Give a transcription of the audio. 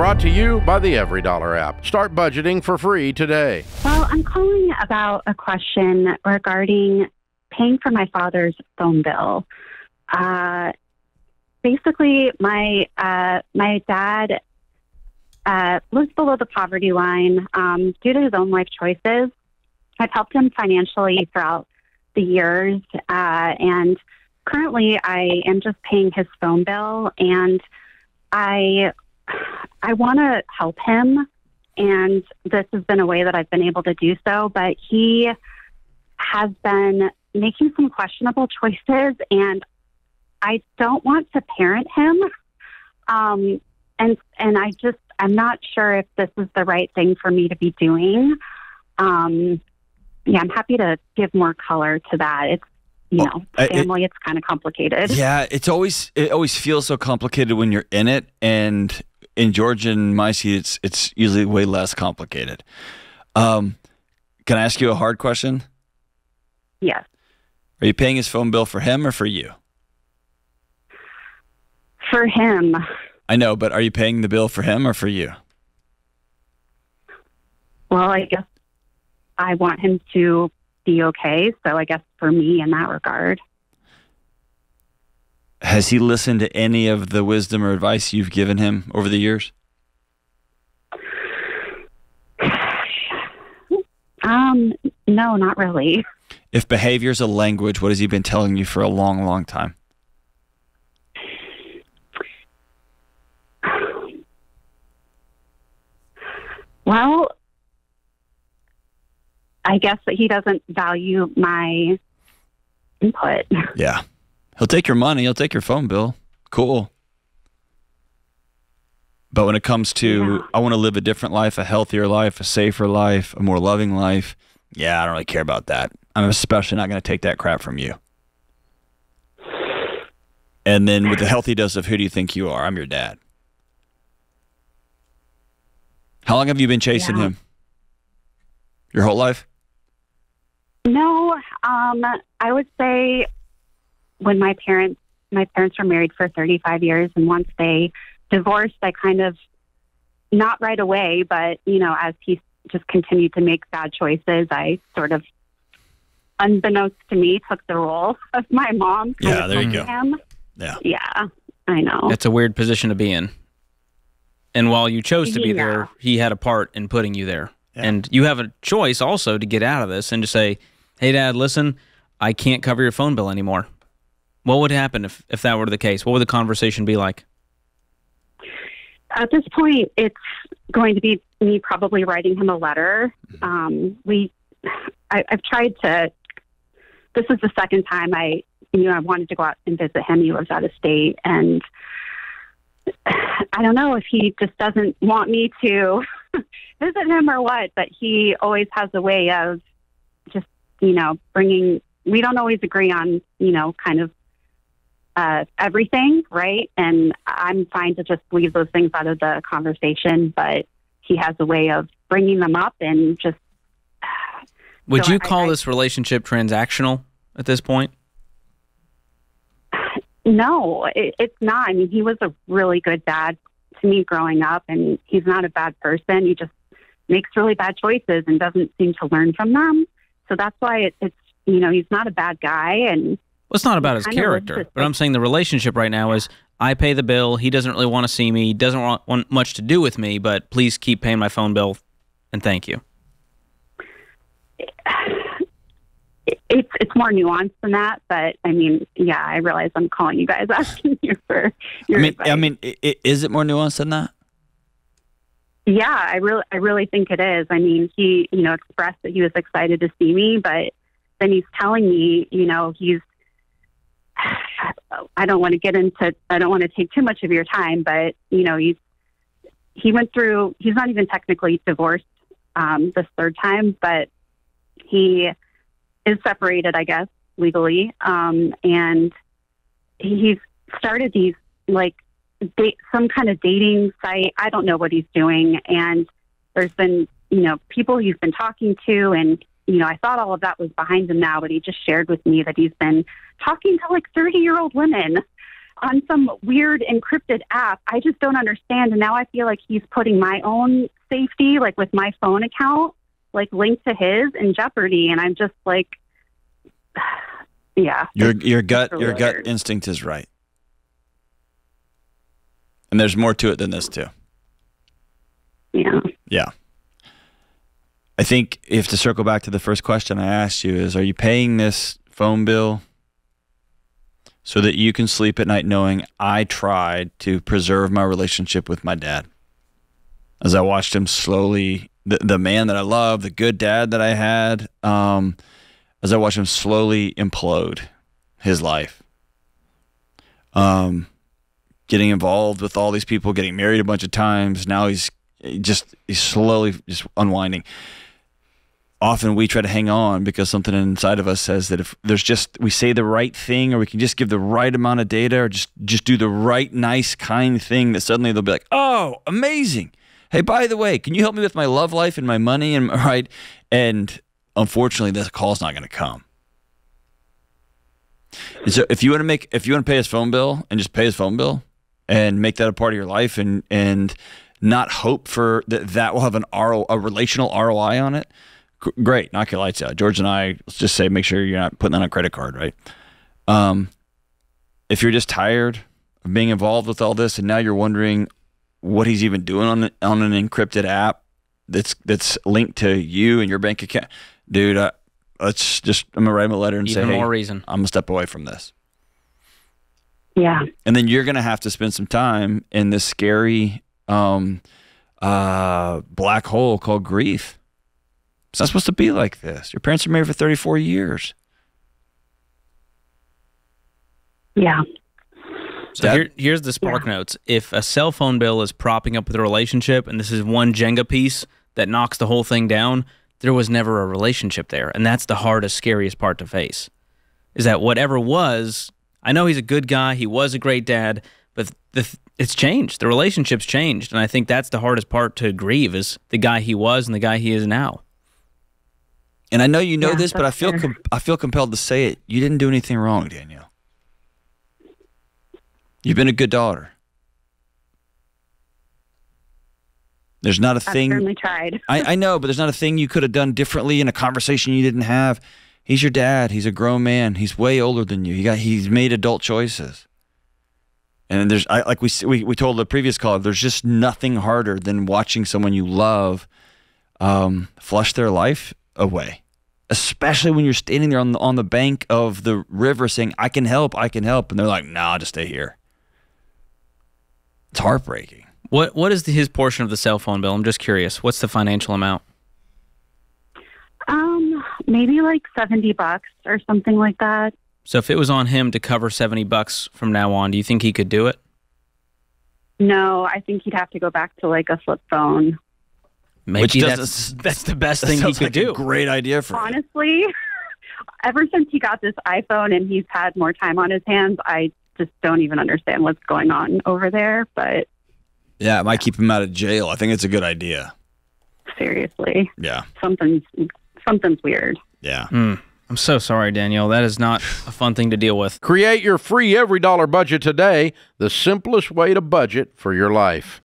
Brought to you by the EveryDollar app. Start budgeting for free today. Well, I'm calling about a question regarding paying for my father's phone bill. Basically, my dad lives below the poverty line due to his own life choices. I've helped him financially throughout the years, and currently I am just paying his phone bill, and I want to help him, and this has been a way that I've been able to do so, but he has been making some questionable choices, and I don't want to parent him. And I'm not sure if this is the right thing for me to be doing. I'm happy to give more color to that. It's, family, it's kind of complicated. Yeah, it always feels so complicated when you're in it, and in Georgia and my seat, it's usually way less complicated. Can I ask you a hard question? Yes. Are you paying his phone bill for him or for you? For him. I know, but are you paying the bill for him or for you? Well, I guess I want him to be okay, so I guess for me in that regard. Has he listened to any of the wisdom or advice you've given him over the years? No, not really. If behavior is a language, what has he been telling you for a long, long time? Well, I guess that he doesn't value my input. Yeah. He'll take your money. He'll take your phone bill. Cool. But when it comes to, I want to live a different life, a healthier life, a safer life, a more loving life, I don't really care about that. I'm especially not going to take that crap from you. And then with the healthy dose of who do you think you are? I'm your dad. How long have you been chasing him? Your whole life? No, I would say when my parents were married for 35 years, and once they divorced, I kind of, not right away, but, as he just continued to make bad choices, I sort of, unbeknownst to me, took the role of my mom. Yeah, there you go. Him. Yeah, I know. That's a weird position to be in. And while you chose to be there, he had a part in putting you there. Yeah. And you have a choice also to get out of this and to say, hey, Dad, listen, I can't cover your phone bill anymore. What would happen if that were the case? What would the conversation be like? At this point, it's going to be me probably writing him a letter. I've tried to, this is the second time I wanted to go out and visit him. He lives out of state, and I don't know if he just doesn't want me to visit him or what, but he always has a way of just, bringing, we don't always agree on, kind of everything, right? And I'm fine to just leave those things out of the conversation, but he has a way of bringing them up and just... Would you call this relationship transactional at this point? No, it's not. I mean, he was a really good dad to me growing up, and he's not a bad person. He just makes really bad choices and doesn't seem to learn from them. So that's why it's he's not a bad guy. And well, it's not about his character, but I'm saying the relationship right now is I pay the bill. He doesn't really want to see me. He doesn't want much to do with me, but please keep paying my phone bill and thank you. It's more nuanced than that, but I mean, yeah, I realize I'm calling you guys asking you for your advice. I mean, is it more nuanced than that? Yeah, I really think it is. I mean, he, expressed that he was excited to see me, but then he's telling me, I don't want to take too much of your time, but he went through, he's not even technically divorced this third time, but he is separated, I guess, legally. And he's started these, some kind of dating site. I don't know what he's doing. And there's been, people he's been talking to. And, I thought all of that was behind him now, but he just shared with me that he's been talking to 30-year-old women. on some weird encrypted app. I just don't understand. And now I feel like he's putting my own safety, like with my phone account, like linked to his, in jeopardy. And I'm just like, yeah. Your gut instinct is right. And there's more to it than this too. Yeah. Yeah. I think if to circle back to the first question I asked you is, are you paying this phone bill so that you can sleep at night knowing I tried to preserve my relationship with my dad? As I watched him slowly, the man that I love, the good dad that I had, as I watched him slowly implode his life. Getting involved with all these people, getting married a bunch of times. Now he's slowly just unwinding. Often we try to hang on because something inside of us says that if there's we say the right thing, or we can just give the right amount of data, or just do the right, nice, kind thing, that suddenly they'll be like, oh, amazing. Hey, by the way, can you help me with my love life and my money? And right. And unfortunately, this call's not going to come. And so if you want to pay his phone bill, and just pay his phone bill and make that a part of your life, and not hope for that will have a relational ROI on it, great, knock your lights out. George and I, let's just say, make sure you're not putting that on a credit card, right? If you're just tired of being involved with all this, and now you're wondering what he's even doing on an encrypted app that's linked to you and your bank account, dude, I'm gonna write him a letter and say, hey, more reason. I'm gonna step away from this. Yeah. And then you're gonna have to spend some time in this scary black hole called grief. It's not supposed to be like this. Your parents are married for 34 years. Yeah. So here's the spark notes. If a cell phone bill is propping up the relationship, and this is one Jenga piece that knocks the whole thing down, there was never a relationship there. And that's the hardest, scariest part to face, is that whatever was, I know he's a good guy, he was a great dad, but it's changed. The relationship's changed. And I think that's the hardest part to grieve, is the guy he was and the guy he is now. And I know you know this, but I feel compelled to say it. You didn't do anything wrong, Danielle. You've been a good daughter. There's not a thing. I certainly tried. I know, but there's not a thing you could have done differently in a conversation you didn't have. He's your dad. He's a grown man. He's way older than you. He's made adult choices. And like we told the previous caller, there's just nothing harder than watching someone you love flush their life away, especially when you're standing there on the bank of the river saying, I can help, and they're like, nah, just stay here. It's heartbreaking. What is his portion of the cell phone bill? I'm just curious. What's the financial amount? Maybe like $70 or something like that. So if it was on him to cover $70 from now on, do you think he could do it? No, I think he'd have to go back to like a flip phone. Maybe that's the best thing he could do. A great idea for him. Honestly, ever since he got this iPhone and he's had more time on his hands, I just don't even understand what's going on over there. But yeah, it might keep him out of jail. I think it's a good idea. Seriously. Yeah. Something's weird. Yeah. I'm so sorry, Danielle. That is not a fun thing to deal with. Create your free every dollar budget today, the simplest way to budget for your life.